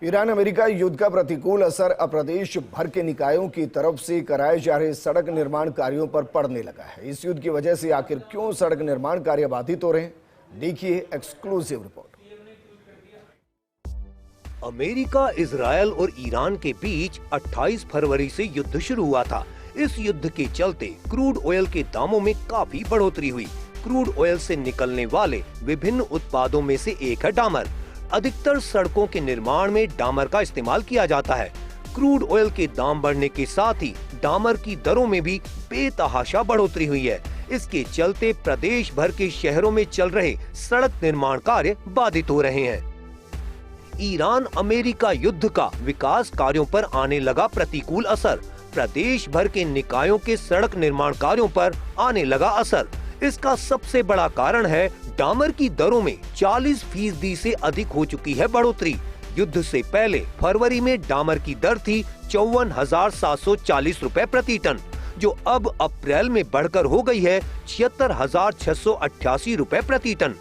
Iran America युद्ध का प्रतिकूल असर अब प्रदेश भर के निकायों की तरफ से कराए जा रहे सड़क निर्माण कार्यों पर पड़ने लगा है। इस युद्ध की वजह से आखिर क्यों सड़क निर्माण कार्य बाधित हो रहे हैं, देखिए एक्सक्लूसिव रिपोर्ट। अमेरिका, इजरायल और ईरान के बीच 28 फरवरी से युद्ध शुरू हुआ था। इस युद्ध के चलते क्रूड ऑयल के दामों में काफी बढ़ोतरी हुई। क्रूड ऑयल से निकलने वाले विभिन्न उत्पादों में से एक है डामर। अधिकतर सड़कों के निर्माण में डामर का इस्तेमाल किया जाता है। क्रूड ऑयल के दाम बढ़ने के साथ ही डामर की दरों में भी बेतहाशा बढ़ोतरी हुई है। इसके चलते प्रदेश भर के शहरों में चल रहे सड़क निर्माण कार्य बाधित हो रहे हैं। ईरान अमेरिका युद्ध का विकास कार्यों पर आने लगा प्रतिकूल असर। प्रदेश भर के निकायों के सड़क निर्माण कार्यों पर आने लगा असर। इसका सबसे बड़ा कारण है डामर की दरों में 40% से अधिक हो चुकी है बढ़ोतरी। युद्ध से पहले फरवरी में डामर की दर थी 54,740 रुपए प्रति टन, जो अब अप्रैल में बढ़कर हो गई है 76,688 रुपए प्रति टन।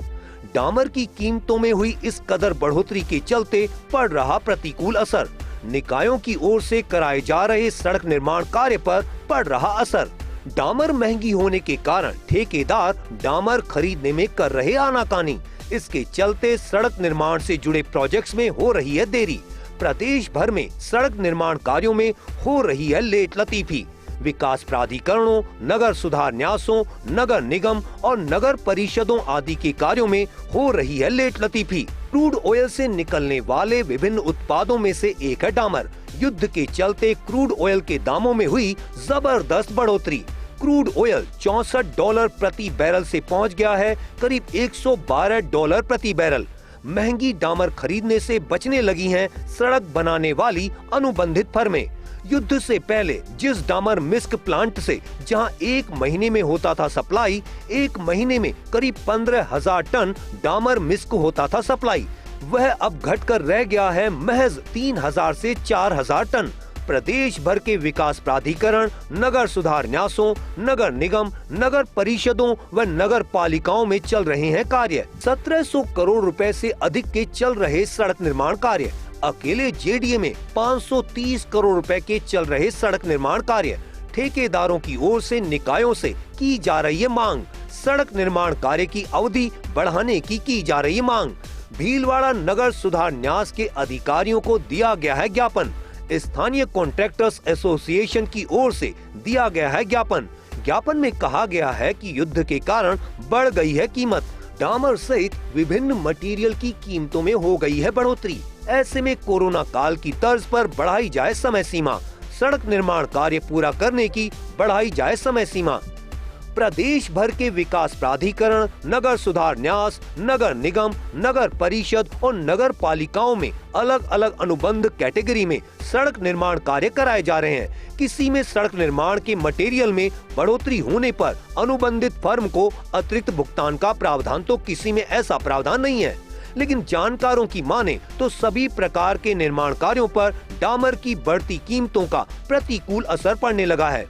डामर की कीमतों में हुई इस कदर बढ़ोतरी के चलते पड़ रहा प्रतिकूल असर। निकायों की ओर से कराए जा रहे सड़क निर्माण कार्य पर पड़ रहा असर। डामर महंगी होने के कारण ठेकेदार डामर खरीदने में कर रहे आनाकानी। इसके चलते सड़क निर्माण से जुड़े प्रोजेक्ट्स में हो रही है देरी। प्रदेश भर में सड़क निर्माण कार्यों में हो रही है लेट लतीफी। विकास प्राधिकरणों, नगर सुधार न्यासों, नगर निगम और नगर परिषदों आदि के कार्यों में हो रही है लेट लतीफी। क्रूड ऑयल से निकलने वाले विभिन्न उत्पादों में से एक है डामर। युद्ध के चलते क्रूड ऑयल के दामों में हुई जबरदस्त बढ़ोतरी। क्रूड ऑयल $64 प्रति बैरल से पहुंच गया है करीब $112 प्रति बैरल। महंगी डामर खरीदने से बचने लगी हैं सड़क बनाने वाली अनुबंधित फर्में। युद्ध से पहले जिस डामर मिस्क प्लांट से जहां एक महीने में होता था सप्लाई, एक महीने में करीब 15,000 टन डामर मिस्क होता था सप्लाई, वह अब घटकर रह गया है महज 3,000 से 4,000 टन। प्रदेश भर के विकास प्राधिकरण, नगर सुधार न्यासों, नगर निगम, नगर परिषदों व नगर पालिकाओं में चल रहे हैं कार्य। 1700 करोड़ रुपए से अधिक के चल रहे सड़क निर्माण कार्य। अकेले जेडीए में 530 करोड़ रुपए के चल रहे सड़क निर्माण कार्य। ठेकेदारों की ओर से निकायों से की जा रही है मांग। सड़क निर्माण कार्य की अवधि बढ़ाने की जा रही है मांग। भीलवाड़ा नगर सुधार न्यास के अधिकारियों को दिया गया है ज्ञापन। स्थानीय कॉन्ट्रैक्टर्स एसोसिएशन की ओर से दिया गया है ज्ञापन। ज्ञापन में कहा गया है कि युद्ध के कारण बढ़ गई है कीमत। डामर सहित विभिन्न मटेरियल की कीमतों में हो गई है बढ़ोतरी। ऐसे में कोरोना काल की तर्ज पर बढ़ाई जाए समय सीमा। सड़क निर्माण कार्य पूरा करने की बढ़ाई जाए समय सीमा। प्रदेश भर के विकास प्राधिकरण, नगर सुधार न्यास, नगर निगम, नगर परिषद और नगर पालिकाओं में अलग अलग अनुबंध कैटेगरी में सड़क निर्माण कार्य कराए जा रहे हैं। किसी में सड़क निर्माण के मटेरियल में बढ़ोतरी होने पर अनुबंधित फर्म को अतिरिक्त भुगतान का प्रावधान, तो किसी में ऐसा प्रावधान नहीं है। लेकिन जानकारों की माने तो सभी प्रकार के निर्माण कार्यों पर डामर की बढ़ती कीमतों का प्रतिकूल असर पड़ने लगा है।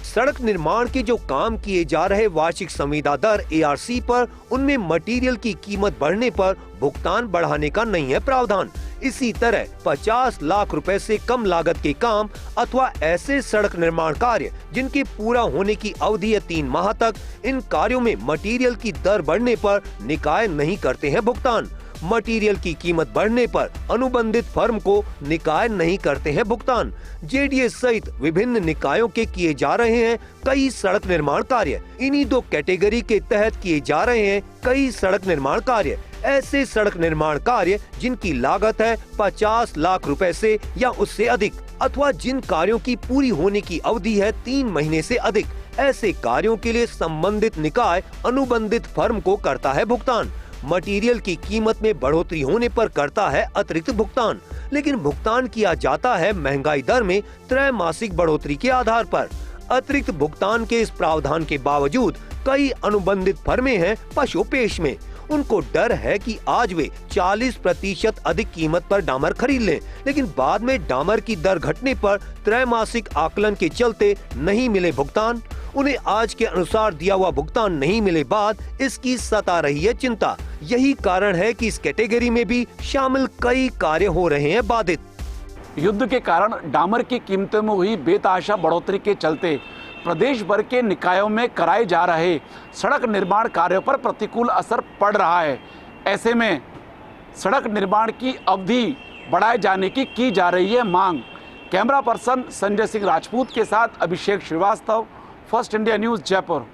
सड़क निर्माण के जो काम किए जा रहे वार्षिक संविदा दर ARC पर, उनमें मटेरियल की कीमत बढ़ने पर भुगतान बढ़ाने का नहीं है प्रावधान। इसी तरह 50 लाख रुपए से कम लागत के काम अथवा ऐसे सड़क निर्माण कार्य जिनके पूरा होने की अवधि है 3 माह तक, इन कार्यों में मटेरियल की दर बढ़ने पर निकाय नहीं करते हैं भुगतान। मटेरियल की कीमत बढ़ने पर अनुबंधित फर्म को निकाय नहीं करते हैं भुगतान। जेडीए सहित विभिन्न निकायों के किए जा रहे हैं कई सड़क निर्माण कार्य। इन्हीं 2 कैटेगरी के तहत किए जा रहे हैं कई सड़क निर्माण कार्य। ऐसे सड़क निर्माण कार्य जिनकी लागत है 50 लाख रुपए से या उससे अधिक, अथवा जिन कार्यों की पूरी होने की अवधि है 3 महीने से अधिक, ऐसे कार्यों के लिए संबंधित निकाय अनुबंधित फर्म को करता है भुगतान। मटेरियल की कीमत में बढ़ोतरी होने पर करता है अतिरिक्त भुगतान, लेकिन भुगतान किया जाता है महंगाई दर में त्रैमासिक बढ़ोतरी के आधार पर। अतिरिक्त भुगतान के इस प्रावधान के बावजूद कई अनुबंधित फर्में हैं पशोपेश में। उनको डर है कि आज वे 40% अधिक कीमत पर डामर खरीद लें, लेकिन बाद में डामर की दर घटने पर त्रैमासिक आकलन के चलते नहीं मिले भुगतान। उन्हें आज के अनुसार दिया हुआ भुगतान नहीं मिले बाद इसकी सता रही है चिंता। यही कारण है कि इस कैटेगरी में भी शामिल कई कार्य हो रहे हैं बाधित। युद्ध के कारण डामर की कीमतों में हुई बेतहाशा बढ़ोतरी के चलते प्रदेश भर के निकायों में कराए जा रहे सड़क निर्माण कार्यों पर प्रतिकूल असर पड़ रहा है। ऐसे में सड़क निर्माण की अवधि बढ़ाए जाने की जा रही है मांग। कैमरा पर्सन संजय सिंह राजपूत के साथ अभिषेक श्रीवास्तव, फर्स्ट इंडिया न्यूज़, जयपुर।